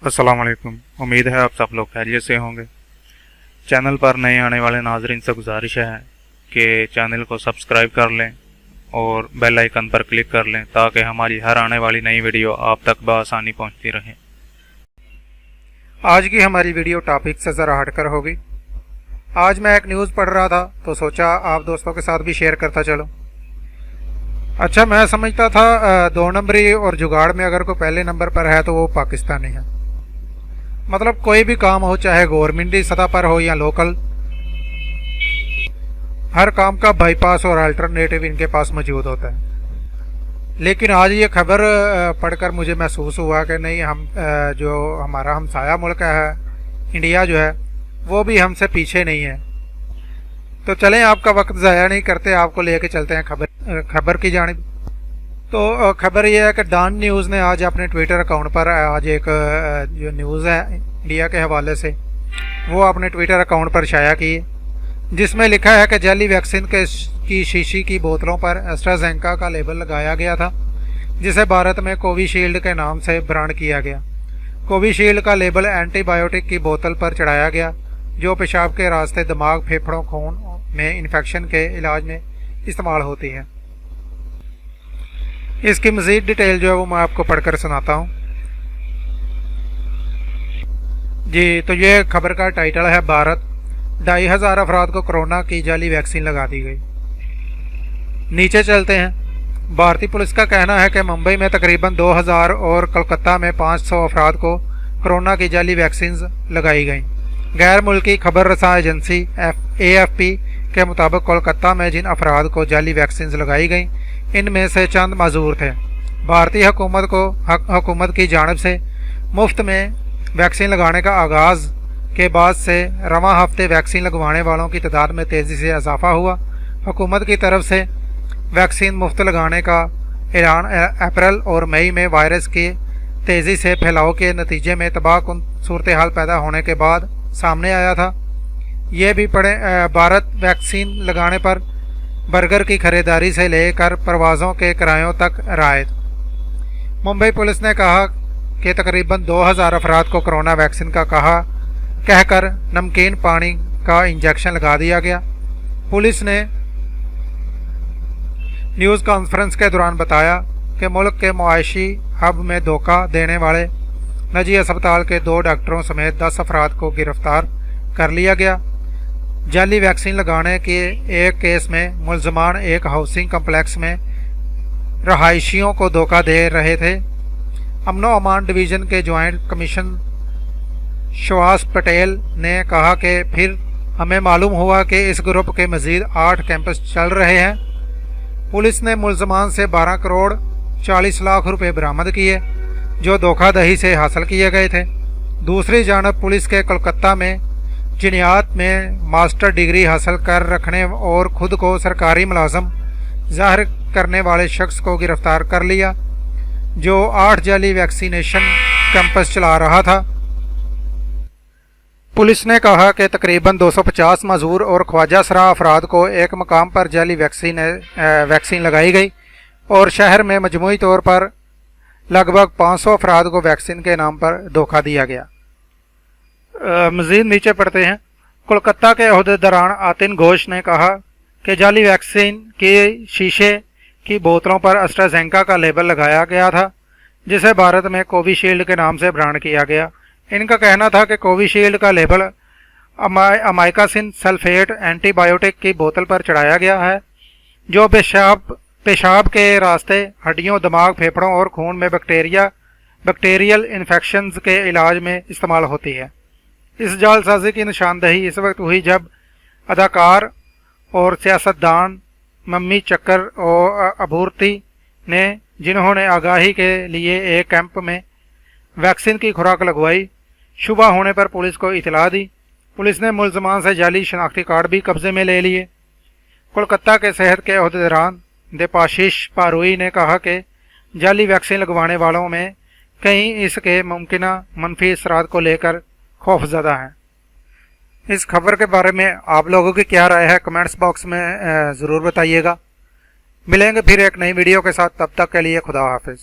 अस्सलाम वालेकुम। उम्मीद है आप सब लोग खैरियत से होंगे। चैनल पर नए आने वाले नाजरीन से गुजारिश है कि चैनल को सब्सक्राइब कर लें और बेल आइकन पर क्लिक कर लें ताकि हमारी हर आने वाली नई वीडियो आप तक बआसानी पहुंचती रहे। आज की हमारी वीडियो टॉपिक से ज़रा हटकर होगी। आज मैं एक न्यूज़ पढ़ रहा था तो सोचा आप दोस्तों के साथ भी शेयर करता चलो। अच्छा, मैं समझता था 2 नंबरी और जुगाड़ में अगर कोई पहले नंबर पर है तो वो पाकिस्तानी है। मतलब कोई भी काम हो, चाहे गवर्नमेंटी सतह पर हो या लोकल, हर काम का बाईपास और अल्टरनेटिव इनके पास मौजूद होता है। लेकिन आज ये खबर पढ़कर मुझे महसूस हुआ कि नहीं, हम जो हमारा हमसाया मुल्क है इंडिया जो है वो भी हमसे पीछे नहीं है। तो चलें, आपका वक्त ज़ाया नहीं करते, आपको लेके चलते हैं खबर की जानिब। तो खबर यह है कि डॉन न्यूज़ ने आज अपने ट्विटर अकाउंट पर आज एक जो न्यूज़ है इंडिया के हवाले से वो अपने ट्विटर अकाउंट पर शाया की, जिसमें लिखा है कि जाली वैक्सीन की शीशी की बोतलों पर एस्ट्राजेनेका का लेबल लगाया गया था, जिसे भारत में कोविशील्ड के नाम से ब्रांड किया गया। कोविशील्ड का लेबल एंटीबायोटिक की बोतल पर चढ़ाया गया जो पेशाब के रास्ते, दिमाग, फेफड़ों, खून में इन्फेक्शन के इलाज में इस्तेमाल होती है। इसकी मज़ीद डिटेल जो है वो मैं आपको पढ़कर सुनाता हूँ जी। तो ये खबर का टाइटल है, भारत 2500 अफराद को कोरोना की जाली वैक्सीन लगा दी गई। नीचे चलते हैं। भारतीय पुलिस का कहना है कि मुंबई में तकरीबन 2000 और कोलकाता में 500 अफराद को कोरोना की जाली वैक्सीन लगाई गई। गैर मुल्की खबर रसा एजेंसी AFP के मुताबिक कोलकाता में जिन अफराद को जाली वैक्सीन लगाई गई इनमें से चंद माजूर थे। भारतीय हुकूमत की जानिब से मुफ्त में वैक्सीन लगाने का आगाज़ के बाद से रवां हफ्ते वैक्सीन लगवाने वालों की तादाद में तेज़ी से इजाफा हुआ। हुकूमत की तरफ से वैक्सीन मुफ्त लगाने का ऐलान अप्रैल और मई में वायरस के तेज़ी से फैलाव के नतीजे में तबाहकुन सूरत हाल पैदा होने के बाद सामने आया था। ये भी पढ़े, भारत वैक्सीन लगाने पर बर्गर की खरीदारी से लेकर परवाज़ों के किरायों तक रायत। मुंबई पुलिस ने कहा कि तकरीबन 2000 अफराद को कोरोना वैक्सीन का कहकर नमकीन पानी का इंजेक्शन लगा दिया गया। पुलिस ने न्यूज़ कॉन्फ्रेंस के दौरान बताया कि मुल्क के मुआशी हब में धोखा देने वाले निजी अस्पताल के 2 डॉक्टरों समेत 10 अफराद को गिरफ्तार कर लिया गया। जाली वैक्सीन लगाने के एक केस में मुलजमान एक हाउसिंग कम्प्लेक्स में रहायशियों को धोखा दे रहे थे। अमनो अमान डिवीज़न के ज्वाइंट कमीशन शवास पटेल ने कहा कि फिर हमें मालूम हुआ कि इस ग्रुप के मज़ीद 8 कैंपस चल रहे हैं। पुलिस ने मुलजमान से 12 करोड़ 40 लाख रुपए बरामद किए जो धोखाधड़ी से हासिल किए गए थे। दूसरी जानब पुलिस के कोलकाता में जिनियात में मास्टर डिग्री हासिल कर रखने और ख़ुद को सरकारी मुलाजम ज़ाहिर करने वाले शख्स को गिरफ्तार कर लिया जो 8 जाली वैक्सीनेशन कैंपस चला रहा था। पुलिस ने कहा कि तकरीबन 250 मजूर और ख्वाजा सरा अफराद को एक मकाम पर जाली वैक्सीन लगाई गई और शहर में मजमूई तौर पर लगभग 500 अफराद को वैक्सीन के नाम पर धोखा दिया गया। मज़ीद नीचे पढ़ते हैं। कोलकाता के अहदेदारान आतिन घोष ने कहा कि जाली वैक्सीन के शीशे की बोतलों पर एस्ट्राजेनेका का लेबल लगाया गया था, जिसे भारत में कोविशील्ड के नाम से ब्रांड किया गया। इनका कहना था कि कोविशील्ड का लेबल अमाइकासिन सल्फेट एंटीबायोटिक की बोतल पर चढ़ाया गया है जो पेशाब के रास्ते, हड्डियों, दिमाग, फेफड़ों और खून में बैक्टीरियल इन्फेक्शंस के इलाज में इस्तेमाल होती है। इस जालसाजी की निशानदही इस वक्त हुई जब अदाकार और सियासतदान मम्मी चक्कर और अभूर्ति ने, जिन्होंने आगाही के लिए एक कैंप में वैक्सीन की खुराक लगवाई, शुबा होने पर पुलिस को इतला दी। पुलिस ने मुलजमान से जाली शनाख्ती कार्ड भी कब्जे में ले लिए। कोलकाता के सेहत के अहदेदारान देपाशीष पारुई ने कहा कि जाली वैक्सीन लगवाने वालों में कई इसके मुमकिन मनफी असरात को लेकर खौफजदा हैं। इस खबर के बारे में आप लोगों की क्या राय है कमेंट्स बॉक्स में ज़रूर बताइएगा। मिलेंगे फिर एक नई वीडियो के साथ, तब तक के लिए खुदा हाफिज़।